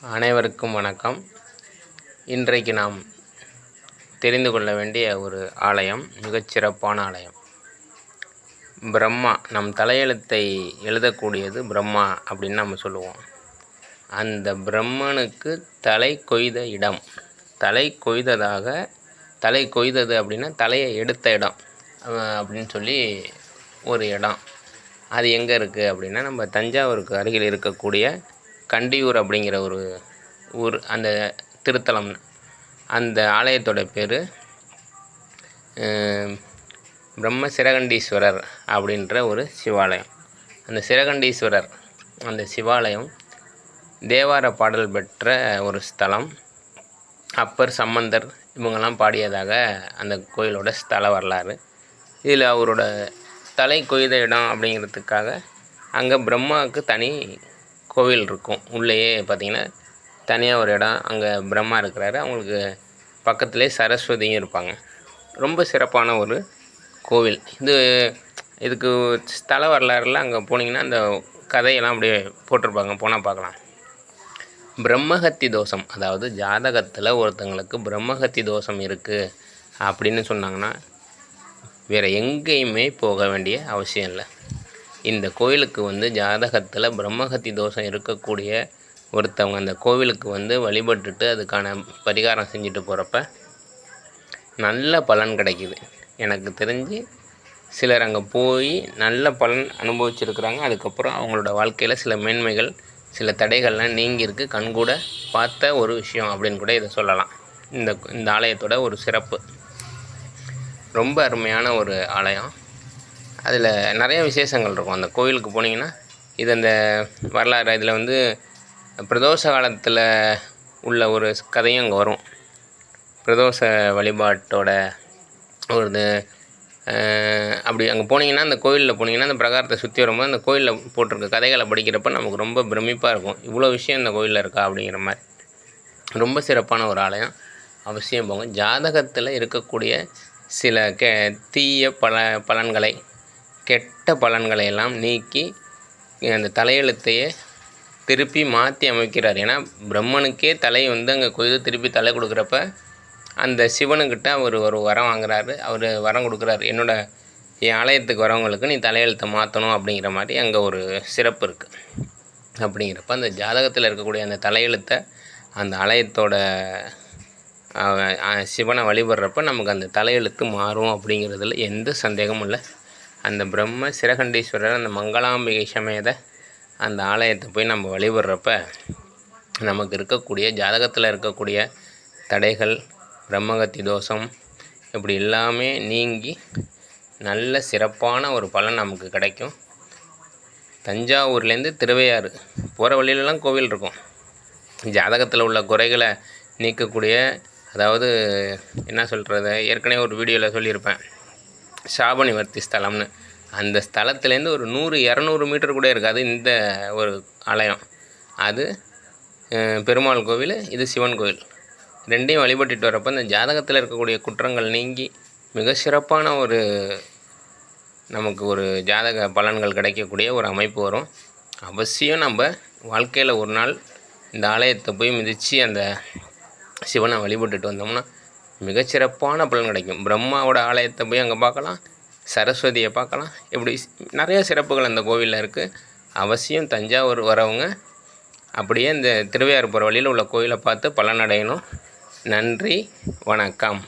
அனைவருக்கும் வணக்கம். இன்றைக்கு நாம் தெரிந்து கொள்ள வேண்டிய ஒரு ஆலயம், மிகச்சிறப்பான ஆலயம். பிரம்மா, நம் தலையெழுத்தை எழுதக்கூடியது பிரம்மா அப்படின்னு நம்ம சொல்லுவோம். அந்த பிரம்மனுக்கு தலை கொய்த இடம், தலை கொய்தது அப்படின்னா தலையை எடுத்த இடம் அப்படின்னு சொல்லி ஒரு இடம். அது எங்கே இருக்குது அப்படின்னா, நம்ம தஞ்சாவூருக்கு அருகில் இருக்கக்கூடிய கண்டியூர் அப்படிங்கிற ஒரு ஊர். அந்த திருத்தலம், அந்த ஆலயத்தோட பேர் பிரம்ம சிரகண்டீஸ்வரர் அப்படின்ற ஒரு சிவாலயம். அந்த சிரகண்டீஸ்வரர், அந்த சிவாலயம் தேவார பாடல் பெற்ற ஒரு ஸ்தலம். அப்பர், சம்பந்தர் இவங்கெல்லாம் பாடியதாக அந்த கோயிலோட ஸ்தல வரலாறு. இதில் அவரோட தலை கொய்த இடம் அப்படிங்கிறதுக்காக அங்கே பிரம்மாவுக்கு தனி கோவில் இருக்கும். உள்ளேயே பார்த்திங்கன்னா தனியாக ஒரு இடம், அங்கே பிரம்மா இருக்கிறாரு. அவங்களுக்கு பக்கத்துலேயே சரஸ்வதியும் இருப்பாங்க. ரொம்ப சிறப்பான ஒரு கோவில். இதுக்கு ஸ்தல வரலாறுலாம் அங்கே போனீங்கன்னா அந்த கதையெல்லாம் அப்படியே போட்டிருப்பாங்க, போனால் பார்க்கலாம். பிரம்மஹத்தி தோஷம், அதாவது ஜாதகத்தில் ஒருத்தங்களுக்கு பிரம்மஹத்தி தோஷம் இருக்குது அப்படின்னு சொன்னாங்கன்னா வேறு எங்கேயுமே போக வேண்டிய அவசியம் இல்லை. இந்த கோயிலுக்கு ஜாதகத்தில் பிரம்மஹத்தி தோஷம் இருக்கக்கூடிய ஒருத்தவங்க அந்த கோவிலுக்கு வழிபட்டுட்டு அதுக்கான பரிகாரம் செஞ்சுட்டு போகிறப்ப நல்ல பலன் கிடைக்கிது. எனக்கு தெரிஞ்சு சிலர் அங்கே போய் நல்ல பலன் அனுபவிச்சிருக்கிறாங்க. அதுக்கப்புறம் அவங்களோட வாழ்க்கையில் சில மேன்மைகள், சில தடைகள்லாம் நீங்கியிருக்கு. கண்கூட பார்த்த ஒரு விஷயம் அப்படின்னு கூட இதை சொல்லலாம். இந்த ஆலயத்தோட ஒரு சிறப்பு, ரொம்ப அருமையான ஒரு ஆலயம். அதில் நிறைய விசேஷங்கள் இருக்கும். அந்த கோவிலுக்கு போனீங்கன்னா இது அந்த வரலாறு, இதில் பிரதோஷ காலத்தில் உள்ள ஒரு கதையும் அங்கே வரும். பிரதோஷ வழிபாட்டோட ஒரு அப்படி அங்கே போனீங்கன்னா, அந்த கோயிலில் போனீங்கன்னா அந்த பிரகாரத்தை சுற்றி வரும்போது அந்த கோயிலில் போட்டிருக்க கதைகளை படிக்கிறப்ப நமக்கு ரொம்ப பிரமிப்பாக இருக்கும். இவ்வளோ விஷயம் இந்த கோயிலில் இருக்கா அப்படிங்கிற மாதிரி. ரொம்ப சிறப்பான ஒரு ஆலயம். அவசியம் போங்க. ஜாதகத்தில் இருக்கக்கூடிய சில தீய பலன்களை, கெட்ட பலன்களை எல்லாம் நீக்கி அந்த தலையெழுத்தையே திருப்பி மாற்றி அமைக்கிறார். ஏன்னா பிரம்மனுக்கே தலை அங்கே கொய்து திருப்பி தலை கொடுக்குறப்ப அந்த சிவனுக்கிட்ட அவர் ஒரு வரம் வாங்குறாரு. அவர் வரம் கொடுக்குறாரு, என் ஆலயத்துக்கு வரவங்களுக்கு நீ தலையெழுத்தை மாற்றணும் அப்படிங்கிற மாதிரி அங்கே ஒரு சிறப்பு இருக்குது. அப்படிங்கிறப்ப அந்த ஜாதகத்தில் இருக்கக்கூடிய அந்த தலையெழுத்தை அந்த ஆலயத்தோட சிவனை வழிபடுறப்ப நமக்கு அந்த தலையெழுத்து மாறும் அப்படிங்கிறதுல எந்த சந்தேகமும் இல்லை. அந்த பிரம்ம சிரகண்டீஸ்வரர், அந்த மங்களாம்பிகை சமேத அந்த ஆலயத்தை போய் நம்ம வழிபடுறப்ப நமக்கு இருக்கக்கூடிய ஜாதகத்தில் இருக்கக்கூடிய தடைகள், பிரம்மகத்தி தோஷம் இப்படி எல்லாமே நீங்கி நல்ல சிறப்பான ஒரு பலன் நமக்கு கிடைக்கும். தஞ்சாவூர்லேருந்து திருவையாறு போகிற வழியிலலாம் கோவில் இருக்கும். ஜாதகத்தில் உள்ள குறைகளை நீக்கக்கூடிய, அதாவது என்ன சொல்கிறது, ஏற்கனவே ஒரு வீடியோவில் சொல்லியிருப்பேன், சாப நிவர்த்தி ஸ்தலம்னு. அந்த ஸ்தலத்துலேருந்து ஒரு 100-200 மீட்டர் கூட இருக்காது இந்த ஒரு ஆலயம். அது பெருமாள் கோவில், இது சிவன் கோவில். ரெண்டையும் வழிபட்டுட்டு வரப்போ இந்த ஜாதகத்தில் இருக்கக்கூடிய குற்றங்கள் நீங்கி மிக சிறப்பான ஒரு நமக்கு ஒரு ஜாதக பலன்கள் கிடைக்கக்கூடிய ஒரு அமைப்பு வரும். அவசியம் நம்ம வாழ்க்கையில் ஒரு நாள் இந்த ஆலயத்தை போய் மிதித்து அந்த சிவனை வழிபட்டுட்டு வந்தோம்னா மிகச்சிறப்பான பலன் கிடைக்கும். பிரம்மாவோட ஆலயத்தை போய் அங்கே பார்க்கலாம், சரஸ்வதியை பார்க்கலாம். இப்படி நிறைய சிறப்புகள் அந்த கோவிலில் இருக்குது. அவசியம் தஞ்சாவூர் வரவங்க அப்படியே இந்த திருவையாறு போகிற வழியில் உள்ள கோயிலை பார்த்து பலனடையணும். நன்றி, வணக்கம்.